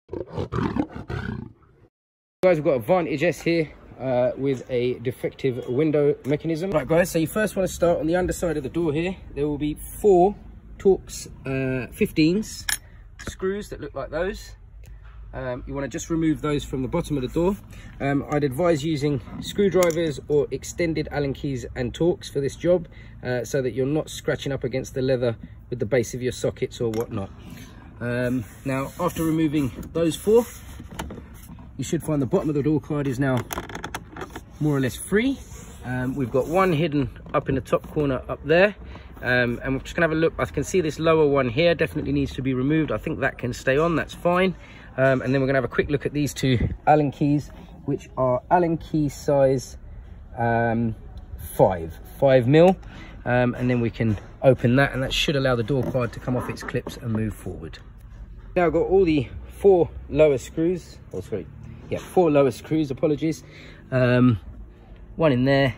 Guys, we've got a Vantage S here with a defective window mechanism. Right guys, so you first want to start on the underside of the door here. There will be 4 Torx 15s screws that look like those. You want to just remove those from the bottom of the door. I'd advise using screwdrivers or extended Allen keys and Torx for this job, so that you're not scratching up against the leather with the base of your sockets or whatnot. Now, after removing those 4, you should find the bottom of the door card is now more or less free. We've got one hidden up in the top corner up there. And we're just gonna have a look. I can see this lower one here definitely needs to be removed. I think that can stay on, that's fine. And then we're gonna have a quick look at these 2 Allen keys, which are Allen key size 5 mil. And then we can open that, and that should allow the door card to come off its clips and move forward. Now I've got all the 4 lower screws, 4 lower screws, apologies. One in there,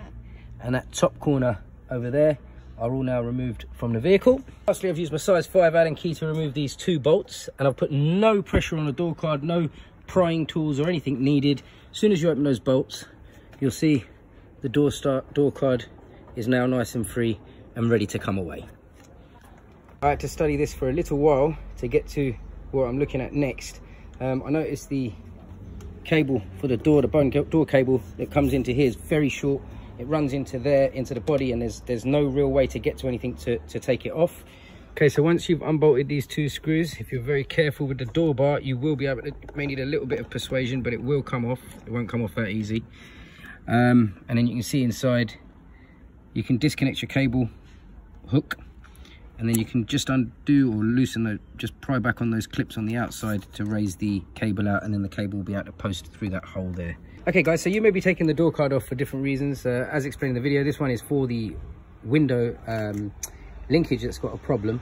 and that top corner over there are all now removed from the vehicle. Lastly, I've used my size 5 Allen key to remove these 2 bolts, and I've put no pressure on the door card, no prying tools or anything needed. As soon as you open those bolts, you'll see the door card is now nice and free and ready to come away. I had to study this for a little while to get to what I'm looking at next. I noticed the cable for the door, the bone door cable that comes into here is very short. It runs into there, into the body, and there's no real way to get to anything to take it off. Okay, so once you've unbolted these 2 screws, if you're very careful with the door bar, you will be able to, may need a little bit of persuasion, but it will come off. It won't come off that easy. And then you can see inside, you can disconnect your cable hook, and then you can just undo or loosen just pry back on those clips on the outside to raise the cable out, and then the cable will be able to post through that hole there. Okay guys, so you may be taking the door card off for different reasons. As explained in the video, this one is for the window linkage that's got a problem.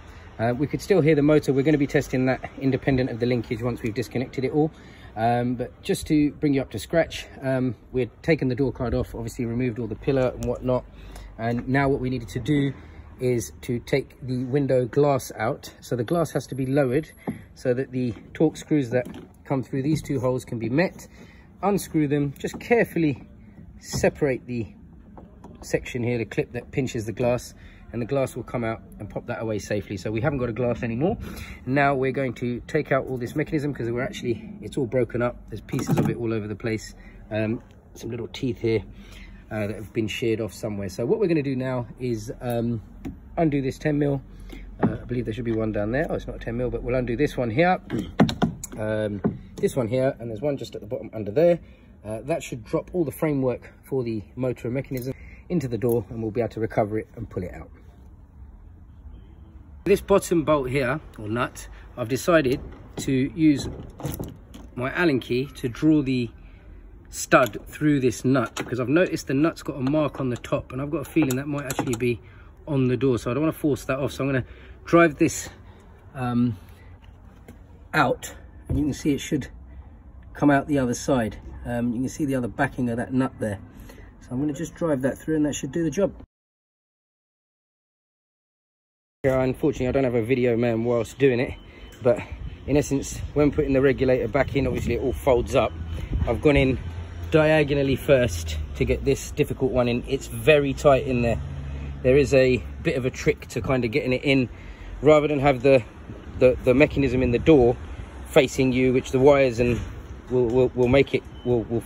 We could still hear the motor. We're going to be testing that independent of the linkage once we've disconnected it all. But just to bring you up to scratch, we're taking the door card off, obviously removed all the pillar and whatnot. And now what we needed to do is to take the window glass out. So the glass has to be lowered so that the Torx screws that come through these 2 holes can be met. Unscrew them, just carefully separate the section here, the clip that pinches the glass, and the glass will come out and pop that away safely. So we haven't got a glass anymore. Now we're going to take out all this mechanism, because it's all broken up. There's pieces of it all over the place. Some little teeth here that have been sheared off somewhere. So what we're going to do now is undo this 10 mil. I believe there should be one down there. Oh, it's not a 10 mil, but we'll undo this one here. This one here, and there's one just at the bottom under there. That should drop all the framework for the motor and mechanism into the door, and we'll be able to recover it and pull it out. This bottom bolt here, or nut, I've decided to use my Allen key to draw the stud through this nut, because I've noticed the nut's got a mark on the top, and I've got a feeling that might actually be on the door, so I don't want to force that off. So I'm going to drive this out, and you can see it should come out the other side. You can see the other backing of that nut there. So I'm going to just drive that through, and that should do the job. Unfortunately, I don't have a video man whilst doing it, but in essence, when putting the regulator back in, obviously it all folds up. I've gone in diagonally first to get this difficult one in. It's very tight in there. There is a bit of a trick to kind of getting it in, rather than have the mechanism in the door facing you, which the wires and will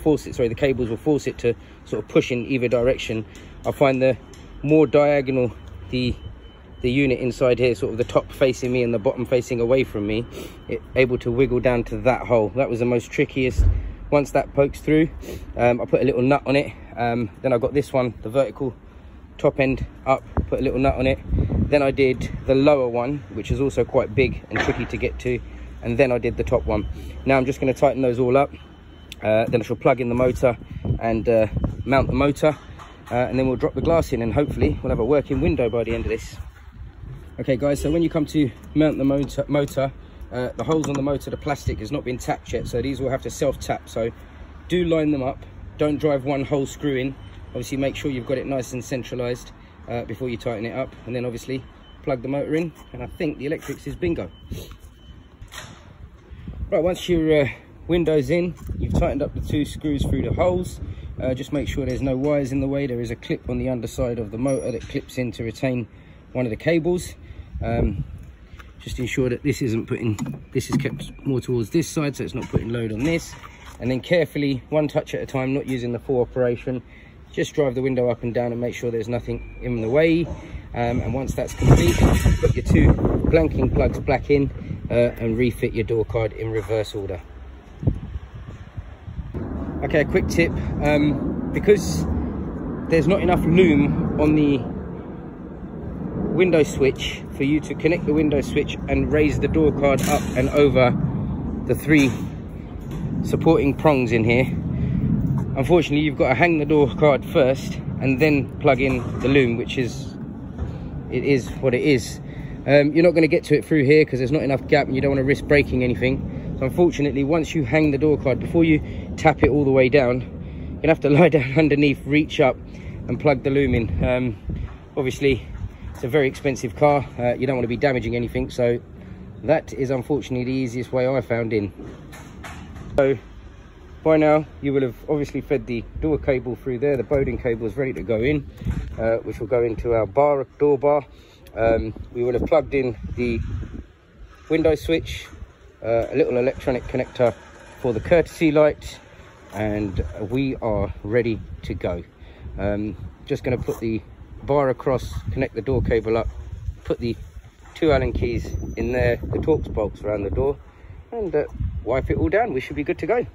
force it, sorry, the cables will force it to sort of push in either direction. I find the more diagonal the unit inside here, sort of the top facing me and the bottom facing away from me, it's able to wiggle down to that hole. That was the most trickiest. Once that pokes through, I put a little nut on it. Then I got this one, the vertical top end up, put a little nut on it. Then I did the lower one, which is also quite big and tricky to get to, and then I did the top one. Now I'm just going to tighten those all up. Then I shall plug in the motor and mount the motor, and then we'll drop the glass in, and hopefully we'll have a working window by the end of this. Okay guys, so when you come to mount the motor, the holes on the motor, the plastic has not been tapped yet, so these will have to self-tap. So do line them up, don't drive one whole screw in. Obviously make sure you've got it nice and centralized before you tighten it up, and then obviously plug the motor in, and I think the electrics is bingo. Right, once your window's in, you've tightened up the 2 screws through the holes. Just make sure there's no wires in the way. There is a clip on the underside of the motor that clips in to retain one of the cables. Just ensure that this is kept more towards this side, so it's not putting load on this. And then carefully, one touch at a time, not using the full operation, just drive the window up and down and make sure there's nothing in the way. And once that's complete, put your 2 blanking plugs back in and refit your door card in reverse order. Okay, a quick tip, because there's not enough loom on the window switch for you to connect the window switch and raise the door card up and over the 3 supporting prongs in here, unfortunately you've got to hang the door card first and then plug in the loom, which is what it is. You're not going to get to it through here because there's not enough gap and you don't want to risk breaking anything. So unfortunately, once you hang the door card, before you tap it all the way down, you're gonna have to lie down underneath, reach up and plug the loom in. Obviously it's a very expensive car, you don't want to be damaging anything, so that is unfortunately the easiest way I found in. So by now you will have obviously fed the door cable through there. The Bowden cable is ready to go in, which will go into our door bar. We will have plugged in the window switch, a little electronic connector for the courtesy light, and we are ready to go. Just going to put the bar across, connect the door cable up, put the 2 Allen keys in there, the Torx bolts around the door, and wipe it all down. We should be good to go.